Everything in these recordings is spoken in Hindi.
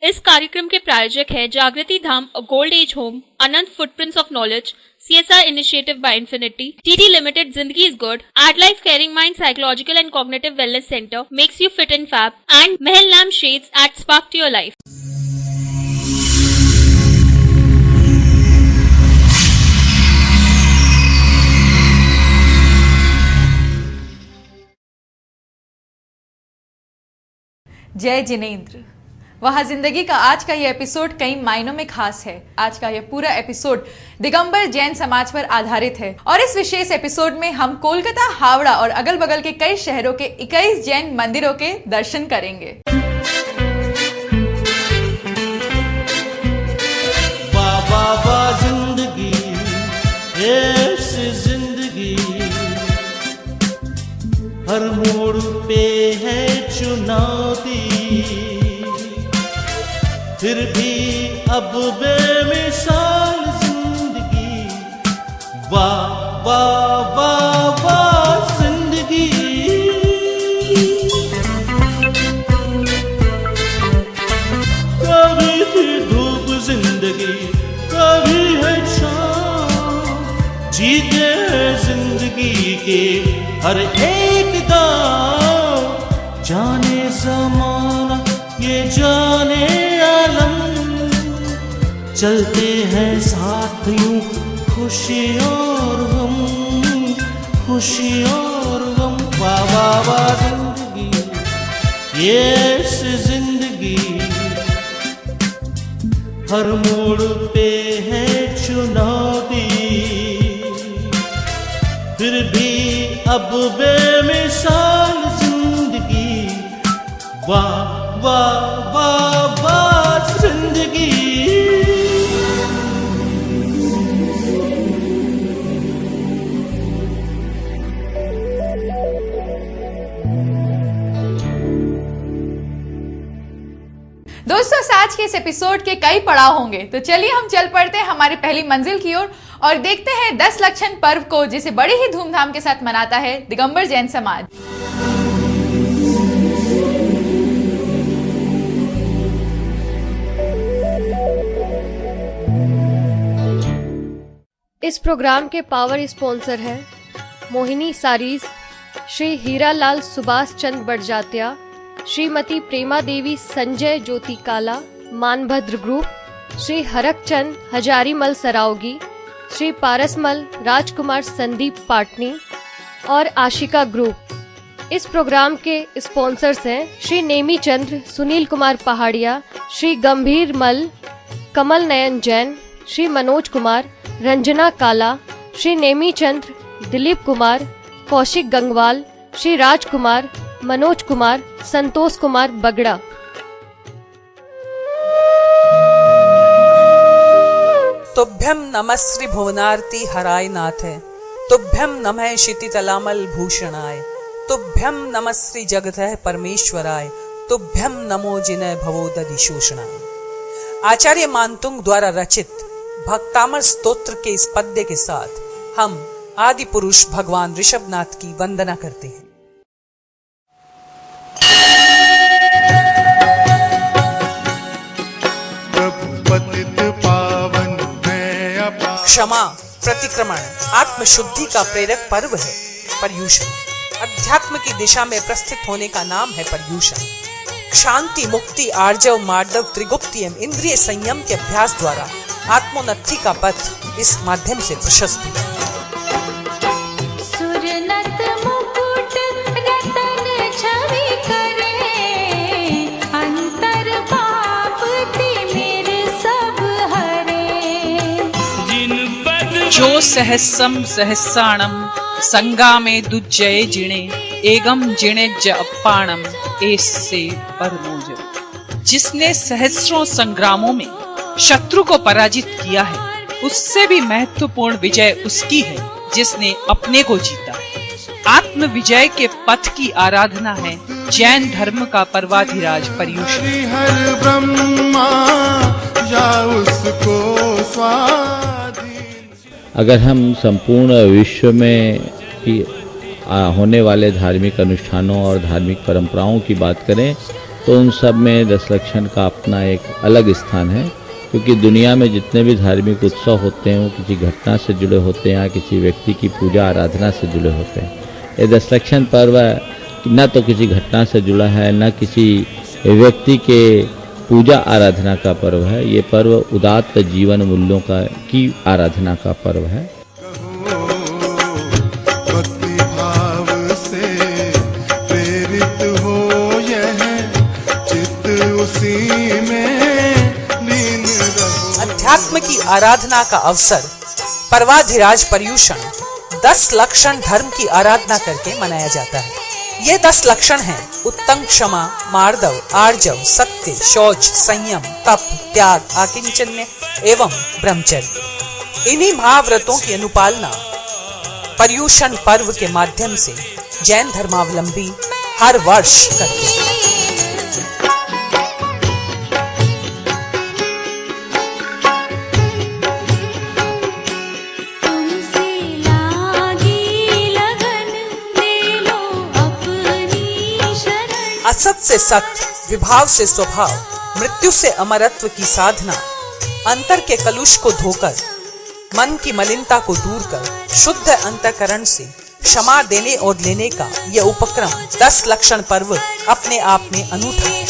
इस कार्यक्रम के प्रायोजक है Jagriti Dham gold age home, Anant footprints of knowledge, CSR initiative by infinity, TT limited Zindagi is good, AdLife caring mind psychological and cognitive wellness centre makes you fit and fab, and Mahal lamp shades at spark to your life. जय जिनेंद्र। वहाँ जिंदगी का आज का ये एपिसोड कई मायनों में खास है। आज का ये पूरा एपिसोड दिगंबर जैन समाज पर आधारित है और इस विशेष एपिसोड में हम कोलकाता, हावड़ा और अगल बगल के कई शहरों के 21 जैन मंदिरों के दर्शन करेंगे। वाह जिंदगी, ऐसी जिंदगी, हर मोड़ पे है चुनौती, फिर भी अब बेमिसाल जिंदगी। वाह वाह वाह वाह जिंदगी। कभी थी धूप जिंदगी, कभी है छाँव, जीते हैं जिंदगी के हर एक दाव। जाने ज़माना ये जाने आलम, चलते हैं साथ यूं खुशी और गम, खुशी और गम। वाह वाह वाह जिंदगी, ये जिंदगी, हर मोड़ पे है चुनौती, फिर भी अब बेमिसाल जिंदगी। वाह वाह वाह वाह जिंदगी। दोस्तों, आज के इस एपिसोड के कई पड़ाव होंगे, तो चलिए हम चल पड़ते हैं हमारी पहली मंजिल की ओर और देखते हैं 10 लक्षण पर्व को, जिसे बड़े ही धूमधाम के साथ मनाता है दिगंबर जैन समाज। इस प्रोग्राम के पावर स्पॉन्सर है मोहिनी सारीज, श्री हीरालाल सुभाष चंद बड़जात्या, श्रीमती प्रेमा देवी संजय ज्योति काला, मानभद्र ग्रुप, श्री हरकचंद हजारीमल सरावगी, श्री पारसमल राजकुमार संदीप पाटनी और आशिका ग्रुप। इस प्रोग्राम के स्पॉन्सर्स हैं श्री नेमी चंद्र, सुनील कुमार पहाड़िया, श्री गंभीर मल, कमल नयन जैन, श्री मनोज कुमार, रंजना काला, श्री नेमी चंद्र, दिलीप कुमार, कौशिक गंगवाल, श्री राजकुमार, मनोज कुमार, संतोष कुमार बगड़ा। तुभ्यं नमः श्री भुवनार्ति हराय नाथ, तुभ्यं नमः क्षितितलामल भूषणाय, तुभ्यं नमः श्री जगतः परमेश्वराय, तुभ्यं नमो जिनय भवोदधिशोषणाय। आचार्य मानतुंग द्वारा रचित भक्तामर स्तोत्र के इस पद्य के साथ हम आदि पुरुष भगवान ऋषभनाथ की वंदना करते हैं। क्षमा, प्रतिक्रमण, आत्मशुद्धि का प्रेरक पर्व है पर्यूषण। अध्यात्म की दिशा में प्रस्थित होने का नाम है पर्यूषण। शांति, मुक्ति, आर्जव, मार्दव, त्रिगुप्ति एवं इंद्रिय संयम के अभ्यास द्वारा आत्मोन्नति का पथ इस माध्यम से प्रशस्त है। सुरनत मुकुट रतन छवि करे, अंतर पाप तिमिर सब हरे। जो सहस्रम सहस्राणम संगा में दुज्जय जिणे, एगम जिणे ज अपाणम ऐसे परमोज। जिसने सहस्रों संग्रामों में शत्रु को पराजित किया है, उससे भी महत्वपूर्ण विजय उसकी है जिसने अपने को जीता। आत्म विजय के पथ की आराधना है जैन धर्म का पर्वाधिराज पर्यूषण। अगर हम संपूर्ण विश्व में होने वाले धार्मिक अनुष्ठानों और धार्मिक परंपराओं की बात करें तो उन सब में 10 लक्षण का अपना एक अलग स्थान है, क्योंकि दुनिया में जितने भी धार्मिक उत्सव होते हैं वो किसी घटना से जुड़े होते हैं या किसी व्यक्ति की पूजा आराधना से जुड़े होते हैं। ये 10 लक्षण पर्व न तो किसी घटना से जुड़ा है, न किसी व्यक्ति के पूजा आराधना का पर्व है। ये पर्व उदात्त जीवन मूल्यों की आराधना का पर्व है। भक्ति भाव से प्रेरित हो यह चित्त उसी में लीन रहो। अध्यात्म की आराधना का अवसर पर्वाधिराज पर्युषण 10 लक्षण धर्म की आराधना करके मनाया जाता है। ये 10 लक्षण हैं: उत्तम, क्षमा, मार्दव, आर्जव, सत्य, शौच, संयम, तप, त्याग, आकिंचन्य एवं ब्रह्मचर्य। इन्हीं महाव्रतों की अनुपालना पर्युषण पर्व के माध्यम से जैन धर्मावलंबी हर वर्ष करते हैं। असत से सत्य, विभाव से स्वभाव, मृत्यु से अमरत्व की साधना, अंतर के कलुष को धोकर मन की मलिनता को दूर कर शुद्ध अंतःकरण से क्षमा देने और लेने का यह उपक्रम 10 लक्षण पर्व अपने आप में अनूठा है।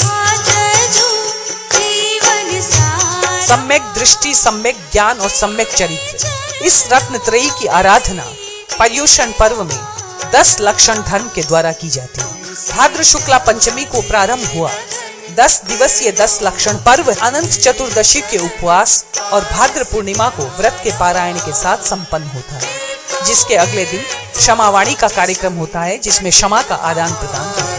सम्यक दृष्टि, सम्यक ज्ञान और सम्यक चरित्र, इस रत्नत्रयी की आराधना पर्युषण पर्व में 10 लक्षण धर्म के द्वारा की जाती है। भाद्र शुक्ला पंचमी को प्रारंभ हुआ 10 दिवसीय 10 लक्षण पर्व अनंत चतुर्दशी के उपवास और भाद्र पूर्णिमा को व्रत के पारायण के साथ संपन्न होता है, जिसके अगले दिन क्षमावाणी का कार्यक्रम होता है, जिसमें क्षमा का आदान प्रदान होता है।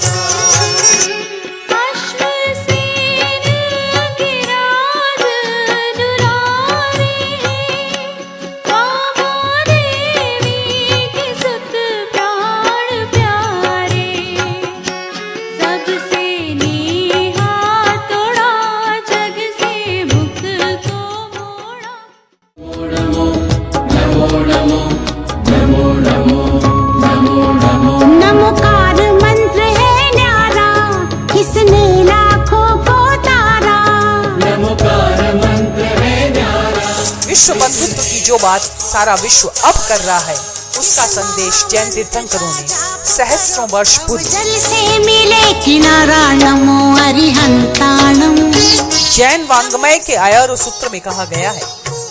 नमोकार मंत्र है न्यारा, किसने लाखों को तारा। नमोकार मंत्र है न्यारा। विश्व बंधुत्व की जो बात सारा विश्व अब कर रहा है, उसका संदेश जैन तीर्थंकरों ने सहस्रों वर्ष पूर्व जल से मिले किनारा, नमो अरिहंताणम। जैन वांग्मय के आयारो सूत्र में कहा गया है,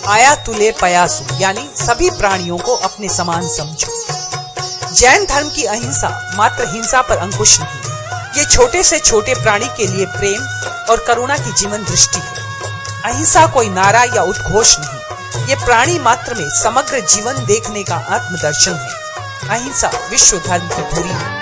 आया तुले पयासु, यानी सभी प्राणियों को अपने समान समझो। जैन धर्म की अहिंसा मात्र हिंसा पर अंकुश नहीं, ये छोटे से छोटे प्राणी के लिए प्रेम और करुणा की जीवन दृष्टि है। अहिंसा कोई नारा या उद्घोष नहीं, ये प्राणी मात्र में समग्र जीवन देखने का आत्मदर्शन है। अहिंसा विश्व धर्म की धुरी है।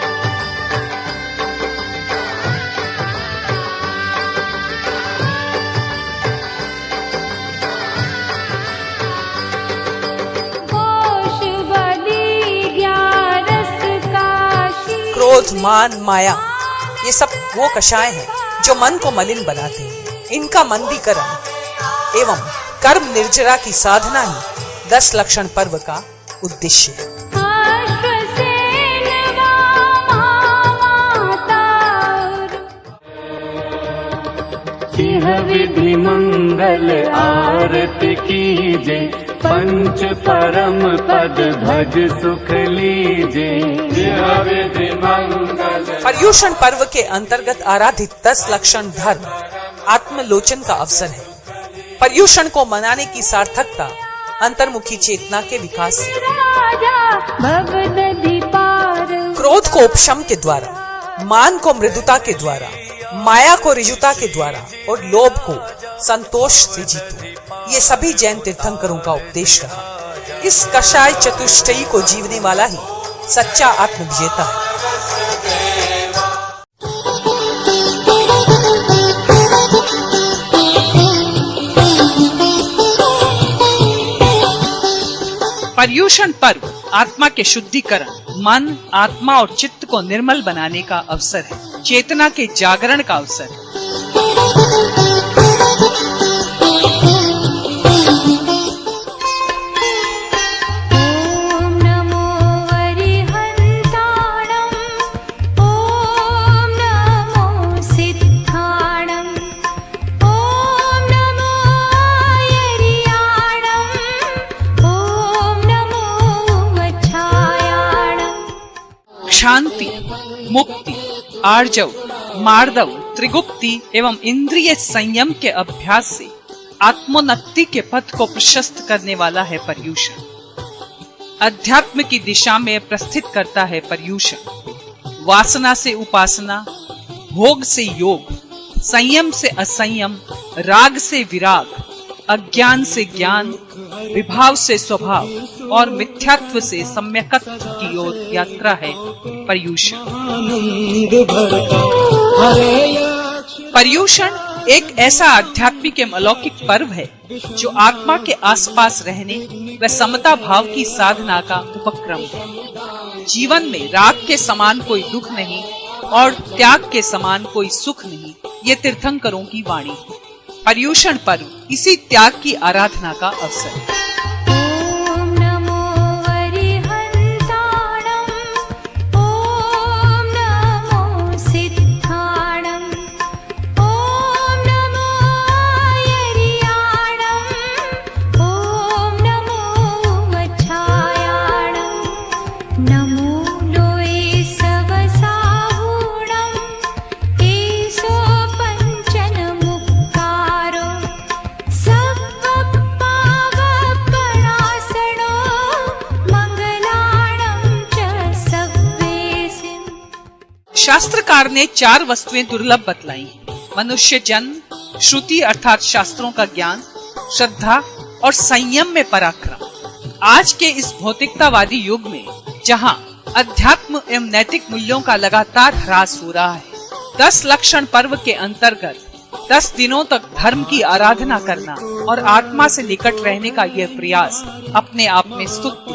क्रोध, मान, माया, ये सब वो कषाय हैं जो मन को मलिन बनाते हैं। इनका मंदीकरण एवं कर्म निर्जरा की साधना ही 10 लक्षण पर्व का उद्देश्य है। विधि मंगल आरती कीजे, पंच परम पद भज सुख लीजे। पर्युषण पर्व के अंतर्गत आराधित 10 लक्षण धर्म आत्मलोचन का अवसर है। पर्युषण को मनाने की सार्थकता अंतर्मुखी चेतना के विकास से, क्रोध को उपशम के द्वारा, मान को मृदुता के द्वारा, माया को ऋजुता के द्वारा और लोभ को संतोष से जीतो, ये सभी जैन तीर्थंकरों का उपदेश रहा। इस कषाय चतुष्टयी को जीवने वाला ही सच्चा आत्मविजेता है। पर्युषण पर्व आत्मा के शुद्धिकरण, मन, आत्मा और चित्त को निर्मल बनाने का अवसर है, चेतना के जागरण का अवसर है। ओम नमो शांति, मुक्ति, आर्जव, मार्दव, त्रिगुप्ति एवं इंद्रिय संयम के अभ्यास से आत्मोन्नति के पथ को प्रशस्त करने वाला है पर्यूषण। अध्यात्म की दिशा में प्रस्थित करता है पर्यूषण। वासना से उपासना, भोग से योग, संयम से असंयम, राग से विराग, अज्ञान से ज्ञान, विभाव से स्वभाव और मिथ्यात्व से सम्यकत्व की ओर यात्रा है पर्यूषण। पर्यूषण एक ऐसा आध्यात्मिक एवं अलौकिक पर्व है जो आत्मा के आसपास रहने व समता भाव की साधना का उपक्रम है। जीवन में राग के समान कोई दुख नहीं और त्याग के समान कोई सुख नहीं, ये तीर्थंकरों की वाणी है। पर्यूषण पर्व इसी त्याग की आराधना का अवसर है। शास्त्रकार ने 4 वस्तुएं दुर्लभ बतलाई हैं: मनुष्य जन्म, श्रुति अर्थात शास्त्रों का ज्ञान, श्रद्धा और संयम में पराक्रम। आज के इस भौतिकतावादी युग में जहां अध्यात्म एवं नैतिक मूल्यों का लगातार ह्रास हो रहा है, 10 लक्षण पर्व के अंतर्गत 10 दिनों तक धर्म की आराधना करना और आत्मा से निकट रहने का यह प्रयास अपने आप में स्तुत्य।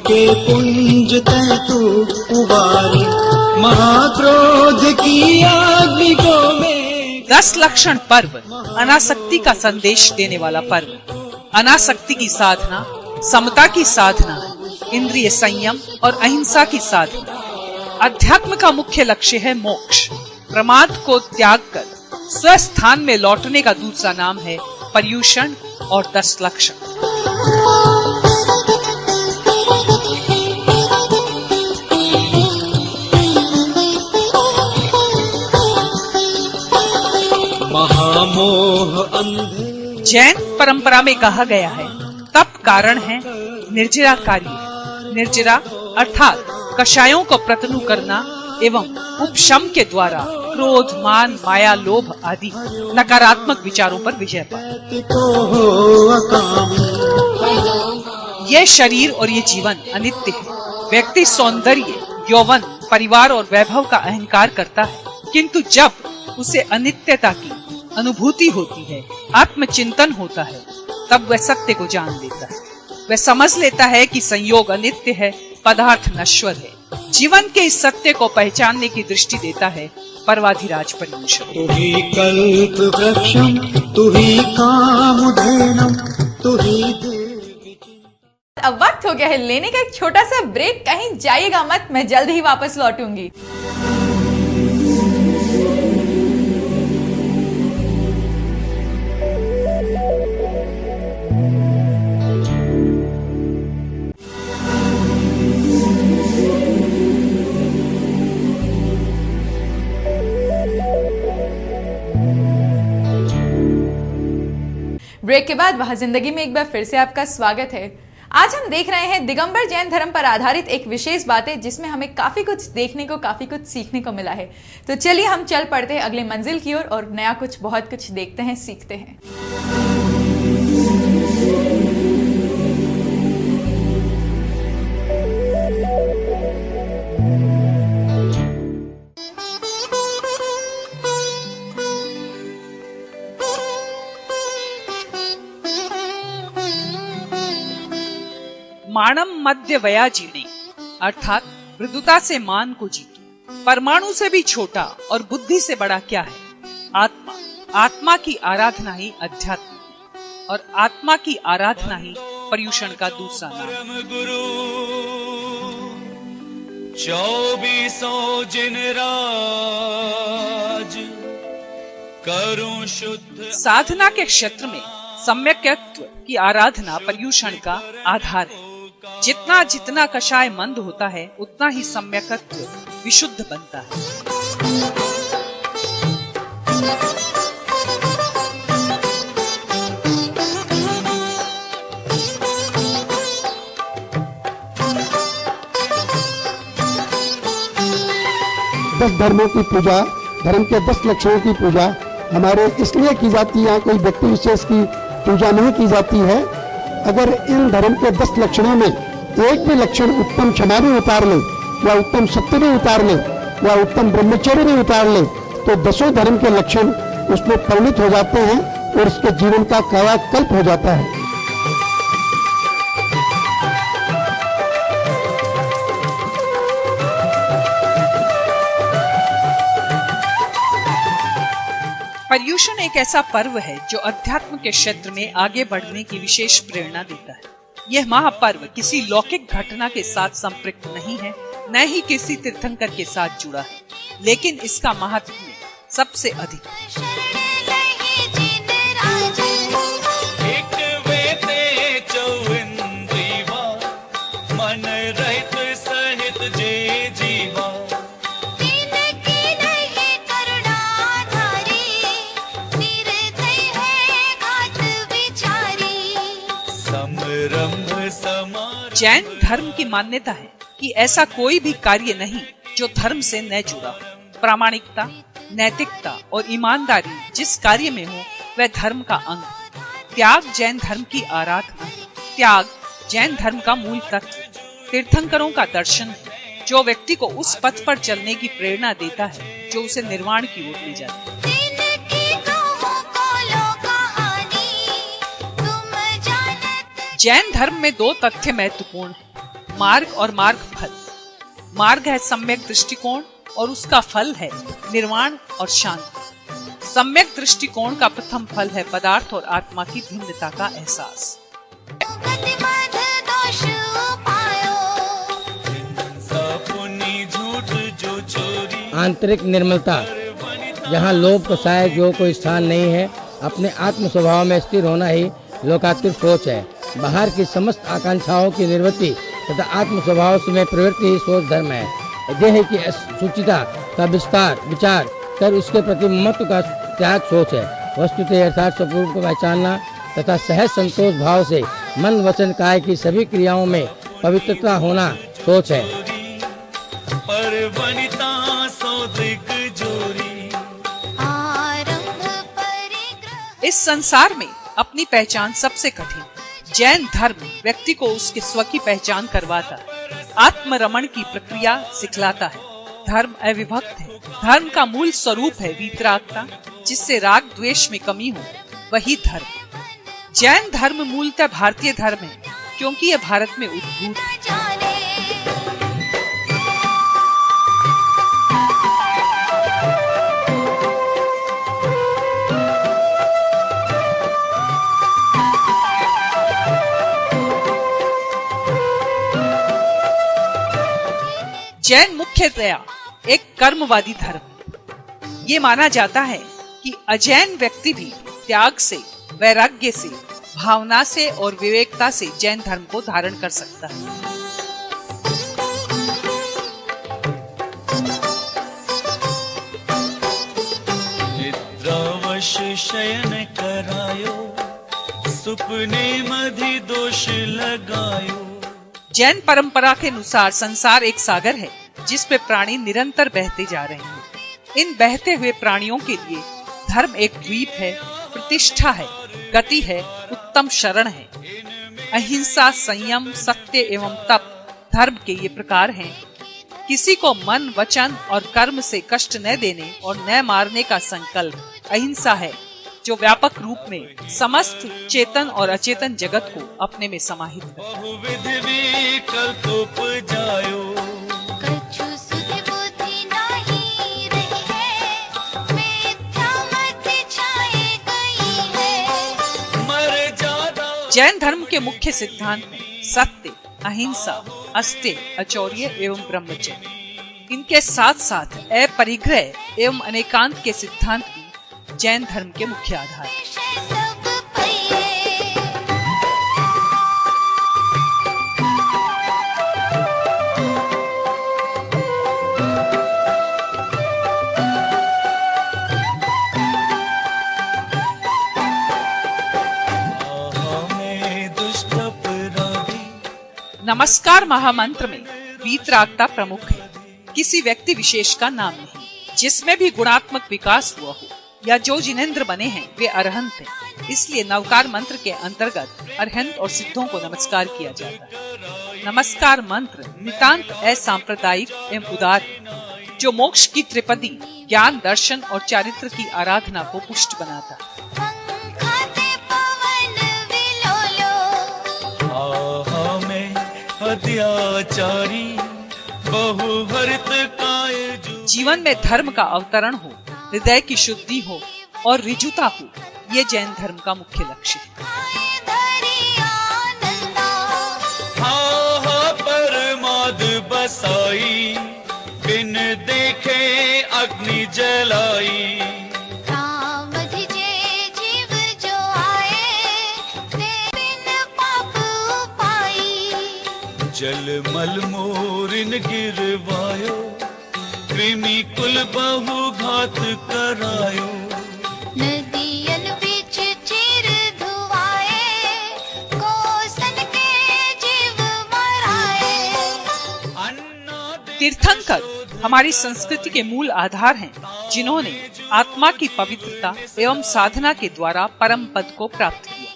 के पुंज तू उबारी महाक्रोध की अग्नि को में। 10 लक्षण पर्व अनासक्ति का संदेश देने वाला पर्व। अनासक्ति की साधना समता की साधना, इंद्रिय संयम और अहिंसा की साधना। अध्यात्म का मुख्य लक्ष्य है मोक्ष। प्रमाद को त्याग कर स्वस्थान में लौटने का दूसरा नाम है पर्यूषण और 10 लक्षण। महामोह अंधे। जैन परंपरा में कहा गया है, तप कारण है, निर्जरा कार्य। निर्जरा अर्थात कषायों को प्रतनु करना एवं उपशम के द्वारा क्रोध, मान, माया, लोभ आदि नकारात्मक विचारों पर विजय पाना। यह शरीर और ये जीवन अनित्य है। व्यक्ति सौंदर्य, यौवन, परिवार और वैभव का अहंकार करता है, किंतु जब उसे अनित्यता की अनुभूति होती है, आत्मचिंतन होता है, तब वह सत्य को जान लेता है। वह समझ लेता है कि संयोग अनित्य है, पदार्थ नश्वर है। जीवन के इस सत्य को पहचानने की दृष्टि देता है पर्वाधिराज पर्यूषण। तू ही कल्प वृक्षम, तू ही कामधेनुम, तू ही देवी। अब वक्त हो गया है लेने का एक छोटा सा ब्रेक। कहीं जाइएगा मत, मैं जल्द ही वापस लौटूंगी। ब्रेक के बाद वह जिंदगी में एक बार फिर से आपका स्वागत है। आज हम देख रहे हैं दिगंबर जैन धर्म पर आधारित एक विशेष बातें, जिसमें हमें काफी कुछ देखने को, काफी कुछ सीखने को मिला है। तो चलिए हम चल पड़ते हैं अगले मंजिल की ओर और नया कुछ, बहुत कुछ देखते हैं, सीखते हैं। माणम मध्य वया जीणे अर्थात मृदुता से मान को जीतो। परमाणु से भी छोटा और बुद्धि से बड़ा क्या है? आत्मा। आत्मा की आराधना ही अध्यात्म है और आत्मा की आराधना ही पर्यूषण का दूसरा नाम। गुरु 24 जिन राज करूं शुद्ध। साधना के क्षेत्र में सम्यक्त्व की आराधना पर्यूषण का आधार है। जितना जितना कषाय मंद होता है उतना ही सम्यकत्व विशुद्ध बनता है। दस धर्मों की पूजा, धर्म के 10 लक्षणों की पूजा हमारे इसलिए की जाती है, यहाँ कोई व्यक्ति विशेष की पूजा नहीं की जाती है। अगर इन धर्म के 10 लक्षणों में एक भी लक्षण उत्तम क्षमा में उतार ले, या उत्तम सत्य में उतार ले, या उत्तम ब्रह्मचर्य में उतार ले, तो 10 धर्म के लक्षण उसमें परिणित हो जाते हैं और उसके जीवन का कायाकल्प हो जाता है। पर्युषण एक ऐसा पर्व है जो अध्यात्म के क्षेत्र में आगे बढ़ने की विशेष प्रेरणा देता है। यह महापर्व किसी लौकिक घटना के साथ संपृक्त नहीं है, न ही किसी तीर्थंकर के साथ जुड़ा है, लेकिन इसका महत्व सबसे अधिक है। जैन धर्म की मान्यता है कि ऐसा कोई भी कार्य नहीं जो धर्म से न जुड़ा हो। प्रामाणिकता, नैतिकता और ईमानदारी जिस कार्य में हो वह धर्म का अंग। त्याग जैन धर्म की आराधना, त्याग जैन धर्म का मूल तत्व। तीर्थंकरों का दर्शन है जो व्यक्ति को उस पथ पर चलने की प्रेरणा देता है जो उसे निर्वाण की ओर ले जाता है। जैन धर्म में 2 तथ्य महत्वपूर्ण हैं, मार्ग और मार्ग फल। मार्ग है सम्यक दृष्टिकोण और उसका फल है निर्वाण और शांति। सम्यक दृष्टिकोण का प्रथम फल है पदार्थ और आत्मा की भिन्नता का एहसास। आंतरिक निर्मलता, जहाँ लोभ को शाय जो कोई स्थान नहीं है। अपने आत्म स्वभाव में स्थिर होना ही लोकातीत सोच है। बाहर की समस्त आकांक्षाओं की निवृत्ति तथा आत्म स्वभाव में प्रवृत्ति ही सोच धर्म है। देह की सूचिता का विचार कर उसके प्रति महत्व का त्याग सोच है। वस्तुतः अर्थात स्वरूप को पहचानना तथा सहज संतोष भाव से मन वचन काय की सभी क्रियाओं में पवित्रता होना सोच है। इस संसार में अपनी पहचान सबसे कठिन। जैन धर्म व्यक्ति को उसके स्व की पहचान करवाता है, आत्मरमण की प्रक्रिया सिखलाता है। धर्म अविभक्त है। धर्म का मूल स्वरूप है वीतरागता, जिससे राग द्वेष में कमी हो, वही धर्म। जैन धर्म मूलतः भारतीय धर्म है क्योंकि यह भारत में उद्भूत है। जैन मुख्यतया एक कर्मवादी धर्म है। ये माना जाता है कि अजैन व्यक्ति भी त्याग से, वैराग्य से, भावना से और विवेकता से जैन धर्म को धारण कर सकता है। निद्रावश शयन करायो, सुपने मधि दोष लगायो। जैन परंपरा के अनुसार संसार एक सागर है जिस पे प्राणी निरंतर बहते जा रहे हैं। इन बहते हुए प्राणियों के लिए धर्म एक द्वीप है, प्रतिष्ठा है, गति है, उत्तम शरण है। अहिंसा, संयम, सत्य एवं तप धर्म के ये प्रकार हैं। किसी को मन, वचन और कर्म से कष्ट न देने और न मारने का संकल्प अहिंसा है, जो व्यापक रूप में समस्त चेतन और अचेतन जगत को अपने में समाहित है। जैन धर्म के मुख्य सिद्धांत हैं सत्य, अहिंसा, अस्तेय, अचौर्य एवं ब्रह्मचर्य। इनके साथ साथ अपरिग्रह एवं अनेकांत के सिद्धांत भी जैन धर्म के मुख्य आधार हैं। नमस्कार महामंत्र में वीतरागता प्रमुख है, किसी व्यक्ति विशेष का नाम नहीं। जिसमें भी गुणात्मक विकास हुआ हो या जो जिनेंद्र बने हैं वे अरहंत हैं। इसलिए नवकार मंत्र के अंतर्गत अरहंत और सिद्धों को नमस्कार किया जाता है। नमस्कार मंत्र नितांत असांप्रदायिक एवं उदार है, जो मोक्ष की त्रिपदी ज्ञान, दर्शन और चारित्र की आराधना को पुष्ट बनाता है। अत्याचारी बहुभरित काय जीवन में धर्म का अवतरण हो, हृदय की शुद्धि हो और ऋजुता हो, ये जैन धर्म का मुख्य लक्ष्य है। हा परमाद बसाई, बिन देखे अग्नि जलाई। जल मल मोरिन गिरवायो, कृमि कुल बहु घात करायो। नदियन बिच चिर धुआए, कोसन के जीव मराए। तीर्थंकर हमारी संस्कृति के मूल आधार हैं, जिन्होंने आत्मा की पवित्रता एवं साधना के द्वारा परम पद को प्राप्त किया।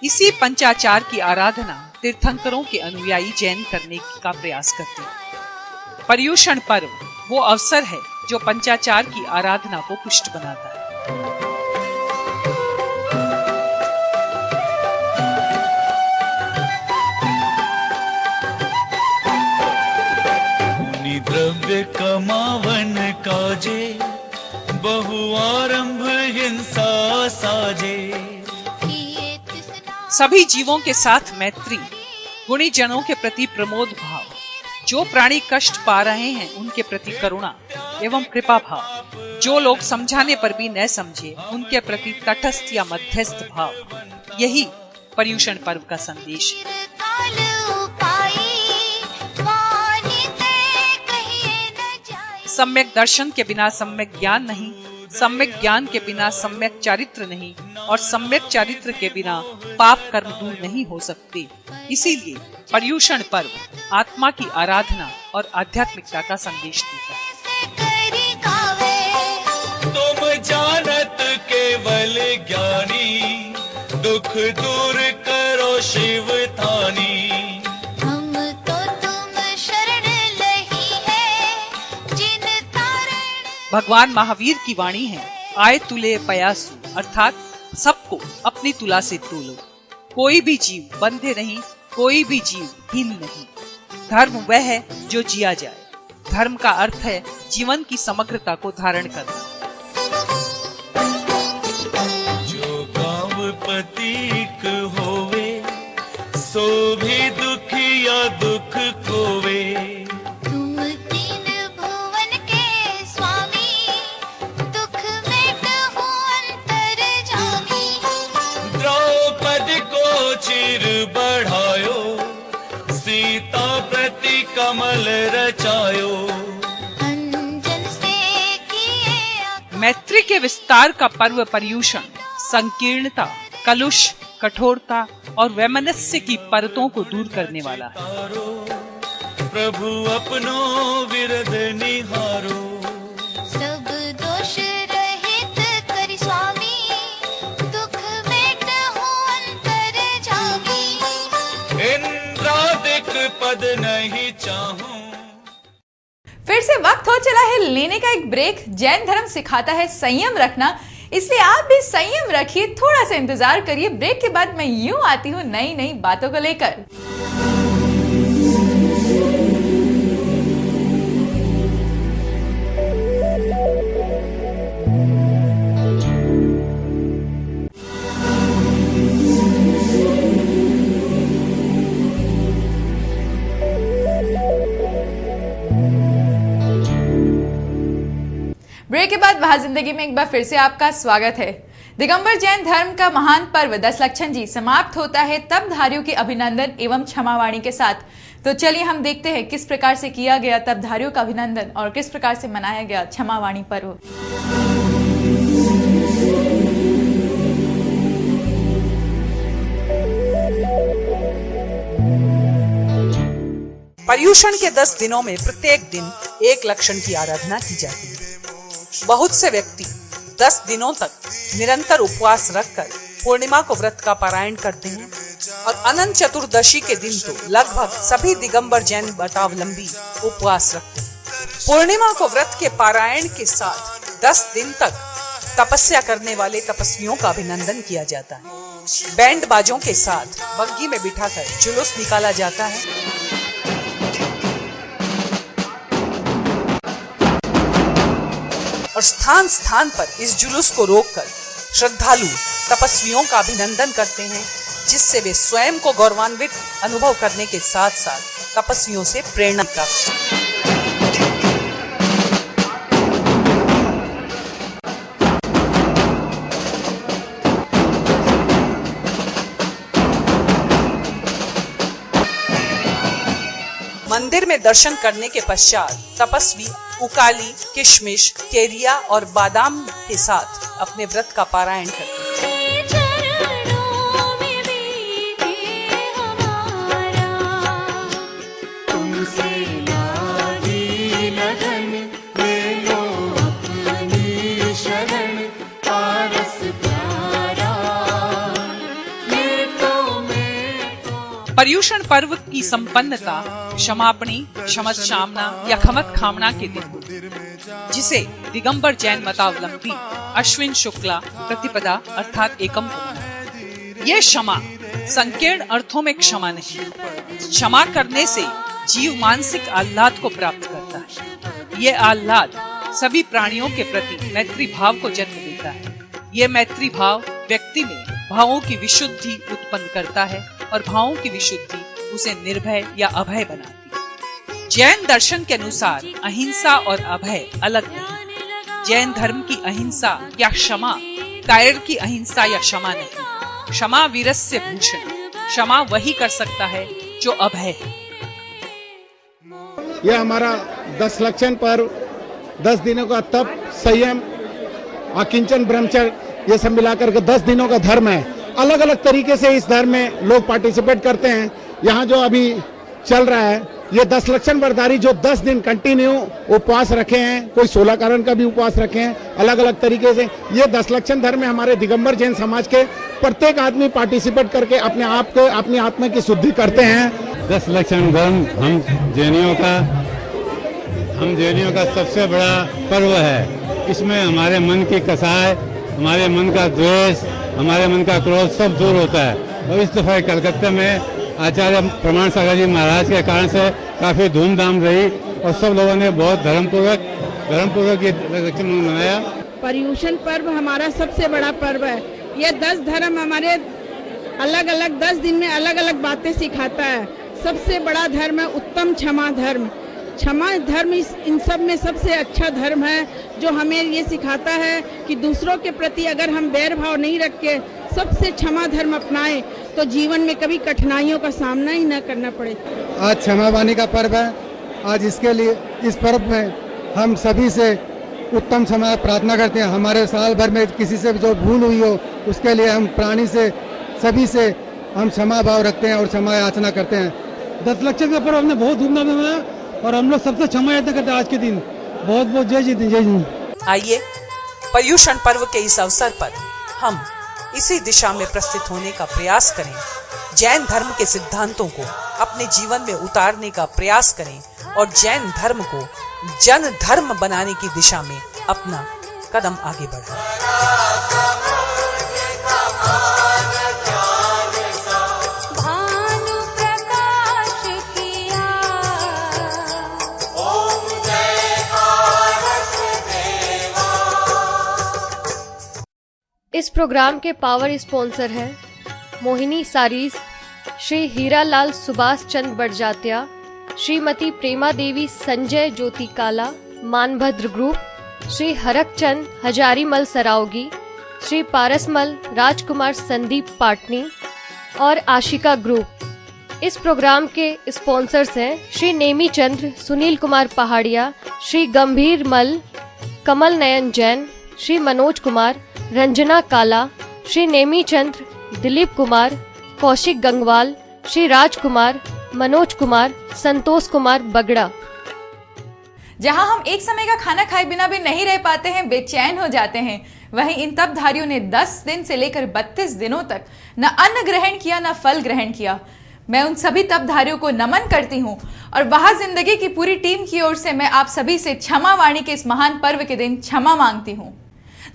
इसी पंचाचार की आराधना तीर्थंकरों के अनुयायी जैन करने का प्रयास करते हैं। पर्युषण पर्व वो अवसर है जो पंचाचार की आराधना को पुष्ट बनाता है। मुनि द्रव्य कमावन काजे, बहु आरंभ हिंसा साजे। सभी जीवों के साथ मैत्री, गुणी जनों के प्रति प्रमोद भाव, जो प्राणी कष्ट पा रहे हैं उनके प्रति करुणा एवं कृपा भाव, जो लोग समझाने पर भी न समझे उनके प्रति तटस्थ या मध्यस्थ भाव, यही पर्युषण पर्व का संदेश है। सम्यक दर्शन के बिना सम्यक ज्ञान नहीं, सम्यक ज्ञान के बिना सम्यक चारित्र नहीं और सम्यक चारित्र के बिना पाप कर्म दूर नहीं हो सकते। इसीलिए पर्युषण पर्व आत्मा की आराधना और आध्यात्मिकता का संदेश देता है। तुम जानत केवल ज्ञानी, दुख दूर करो शिव थानी। हम तो तुम शरण लही है, जिन तारण। भगवान महावीर की वाणी है, आए तुले पयासु, अर्थात सबको अपनी तुला से तोलो। कोई भी जीव बंधे नहीं, कोई भी जीव हीन नहीं। धर्म वह है जो जिया जाए। धर्म का अर्थ है जीवन की समग्रता को धारण करना। जो गाँव पतिक होवे, सो भी दुखी या दुख खोवे। तुम तीन भुवन के स्वामी, दुख में हो अंतर जामी। द्रौपदी को चिर बढ़ायो, सीता प्रति कमल रचायो। अंजन से किए मैत्री के विस्तार का पर्व पर्युषण संकीर्णता, कलुष, कठोरता और वैमनस्य की परतों को दूर करने वाला है। प्रभु अपनो विरद निहारो। सब दोष रहित करि स्वामी, दुख मेट हो अंतर जामी। इंद्रादिक पद नहीं चाहूं। फिर से वक्त हो चला है लेने का एक ब्रेक। जैन धर्म सिखाता है संयम रखना, इसलिए आप भी संयम रखिए, थोड़ा सा इंतजार करिए। ब्रेक के बाद मैं यूं आती हूँ नई नई बातों को लेकर। ब्रेक के बाद वहां जिंदगी में एक बार फिर से आपका स्वागत है। दिगंबर जैन धर्म का महान पर्व 10 लक्षण जी समाप्त होता है तब धारियों के अभिनंदन एवं क्षमावाणी के साथ। तो चलिए हम देखते हैं किस प्रकार से किया गया तब धारियों का अभिनंदन और किस प्रकार से मनाया गया क्षमावाणी पर्व। पर्युषण के 10 दिनों में प्रत्येक दिन एक लक्षण की आराधना की जाती है। बहुत से व्यक्ति 10 दिनों तक निरंतर उपवास रखकर पूर्णिमा को व्रत का पारायण करते हैं और अनंत चतुर्दशी के दिन तो लगभग सभी दिगंबर जैन मतावलंबी उपवास रखते हैं। पूर्णिमा को व्रत के पारायण के साथ 10 दिन तक तपस्या करने वाले तपस्वियों का अभिनंदन किया जाता है। बैंड बाजों के साथ बग्घी में बिठाकर जुलूस निकाला जाता है। और स्थान स्थान पर इस जुलूस को रोककर श्रद्धालु तपस्वियों का अभिनंदन करते हैं, जिससे वे स्वयं को गौरवान्वित अनुभव करने के साथ साथ तपस्वियों से प्रेरणा प्राप्त करते हैं। मंदिर में दर्शन करने के पश्चात तपस्वी उकाली, किशमिश, केरिया और बादाम के साथ अपने व्रत का पारायण करते हैं। पर्युषण पर्व की संपन्नता क्षमापणी, क्षमस्यामना या खमत खामना के दिन, जिसे दिगंबर जैन मतावलंबी अश्विन शुक्ला प्रतिपदा अर्थात एकम को यह क्षमा संकीर्ण अर्थों में क्षमा नहीं, क्षमा करने से जीव मानसिक आह्लाद को प्राप्त करता है। ये आह्लाद सभी प्राणियों के प्रति मैत्री भाव को जन्म देता है। ये मैत्री भाव व्यक्ति में भावों की विशुद्धि उत्पन्न करता है और भावों की विशुद्धि उसे निर्भय या अभय बनाती है। जैन दर्शन के अनुसार अहिंसा और अभय अलग नहीं। जैन धर्म की अहिंसा या क्षमा कायर की अहिंसा या क्षमा नहीं। क्षमा वीरस्य भूषण, क्षमा वही कर सकता है जो अभय है। यह हमारा 10 लक्षण पर्व, 10 दिनों का तप, संयम, अकिंचन, ब्रह्मचर्य, ये सब मिलाकर के 10 दिनों का धर्म है। अलग अलग तरीके से इस धर्म में लोग पार्टिसिपेट करते हैं। यहाँ जो अभी चल रहा है, ये 10 लक्षण व्रतधारी जो 10 दिन कंटिन्यू उपवास रखे हैं, कोई 16 कारण का भी उपवास रखे हैं, अलग अलग तरीके से। ये 10 लक्षण धर्म में हमारे दिगंबर जैन समाज के प्रत्येक आदमी पार्टिसिपेट करके अपने आप को, अपनी आत्मा की शुद्धि करते हैं। 10 लक्षण धर्म हम जैनियों का सबसे बड़ा पर्व है। इसमें हमारे मन की कसाय, हमारे मन का द्वेष, हमारे मन का क्रोध सब दूर होता है। और इस दफा कलकत्ता में आचार्य प्रमाण सागर जी महाराज के कारण से काफी धूमधाम रही और सब लोगों ने बहुत धर्मपूर्वक ये लक्षण मनाया। पर्युषण पर्व हमारा सबसे बड़ा पर्व है। ये 10 धर्म हमारे अलग अलग 10 दिन में अलग अलग बातें सिखाता है। सबसे बड़ा धर्म है उत्तम क्षमा धर्म। क्षमा धर्म इन सब में सबसे अच्छा धर्म है, जो हमें ये सिखाता है कि दूसरों के प्रति अगर हम बैर भाव नहीं रख के सबसे क्षमा धर्म अपनाएं तो जीवन में कभी कठिनाइयों का सामना ही न करना पड़े। आज क्षमा वाणी का पर्व है। आज इसके लिए इस पर्व में हम सभी से उत्तम क्षमा प्रार्थना करते हैं। हमारे साल भर में किसी से जो भूल हुई हो उसके लिए हम प्राणी से सभी से हम क्षमा भाव रखते हैं और क्षमा याचना करते हैं। 10 लक्षण का पर्व हमने बहुत धूमधाम से मनाया और हम लोग सबसे क्षमा याचना करते हैं आज के दिन। बहुत बहुत जय जी, जय जी। आइए पर्युषण पर्व के इस अवसर पर हम इसी दिशा में प्रस्थित होने का प्रयास करें, जैन धर्म के सिद्धांतों को अपने जीवन में उतारने का प्रयास करें और जैन धर्म को जन धर्म बनाने की दिशा में अपना कदम आगे बढ़ाएं। इस प्रोग्राम के पावर स्पॉन्सर हैं मोहिनी सारीज, श्री हीरालाल सुभाष चंद बड़जात्या, श्रीमती प्रेमा देवी संजय ज्योति काला, मानभद्र ग्रुप, श्री हरकचंद हजारीमल सरावगी, श्री पारसमल राजकुमार संदीप पाटनी और आशिका ग्रुप। इस प्रोग्राम के स्पॉन्सर्स हैं श्री नेमी चंद्र, सुनील कुमार पहाड़िया, श्री गंभीर मल, कमल नयन जैन, श्री मनोज कुमार, रंजना काला, श्री नेमी चंद्र, दिलीप कुमार, कौशिक गंगवाल, श्री राजकुमार, मनोज कुमार, संतोष कुमार बगड़ा। जहां हम एक समय का खाना खाए बिना भी नहीं रह पाते हैं, बेचैन हो जाते हैं, वहीं इन तपधारियों ने 10 दिन से लेकर 32 दिनों तक न अन्न ग्रहण किया न फल ग्रहण किया। मैं उन सभी तपधारियों को नमन करती हूं और वहां जिंदगी की पूरी टीम की ओर से मैं आप सभी से क्षमा वाणी के इस महान पर्व के दिन क्षमा मांगती हूं।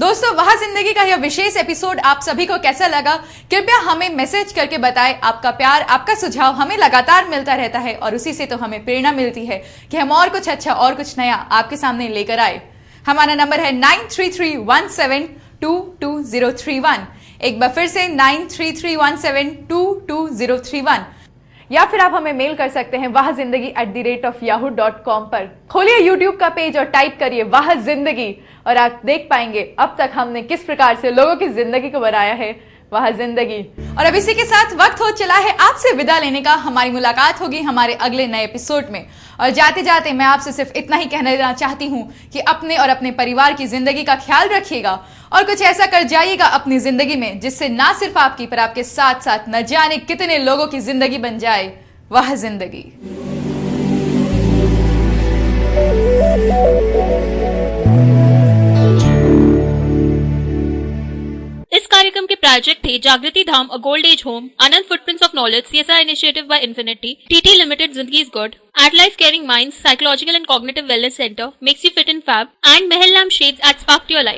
दोस्तों, वहां जिंदगी का यह विशेष एपिसोड आप सभी को कैसा लगा, कृपया हमें मैसेज करके बताएं। आपका प्यार, आपका सुझाव हमें लगातार मिलता रहता है और उसी से तो हमें प्रेरणा मिलती है कि हम और कुछ अच्छा और कुछ नया आपके सामने लेकर आए। हमारा नंबर है 9331722031। एक बार फिर से 9331722031, या फिर आप हमें मेल कर सकते हैं wahzindagi@yahoo.com पर। खोलिए YouTube का पेज और टाइप करिए वाह जिंदगी और आप देख पाएंगे अब तक हमने किस प्रकार से लोगों की जिंदगी को बनाया है वाह जिंदगी। और अब इसी के साथ वक्त हो चला है आपसे विदा लेने का। हमारी मुलाकात होगी हमारे अगले नए एपिसोड में। और जाते जाते मैं आपसे सिर्फ इतना ही कहना देना चाहती हूँ कि अपने और अपने परिवार की जिंदगी का ख्याल रखिएगा और कुछ ऐसा कर जाइएगा अपनी जिंदगी में जिससे ना सिर्फ आपकी पर आपके साथ साथ न जाने कितने लोगों की जिंदगी बन जाए वह जिंदगी। इस कार्यक्रम के प्रायोजक थे Jagriti Dham, a gold age home, Anant footprints of knowledge, CSR initiative by infinity, TT limited Zindagi is good, at life caring minds psychological and cognitive wellness centre, makes you fit in fab, and Mahal नाम shades at spark your life.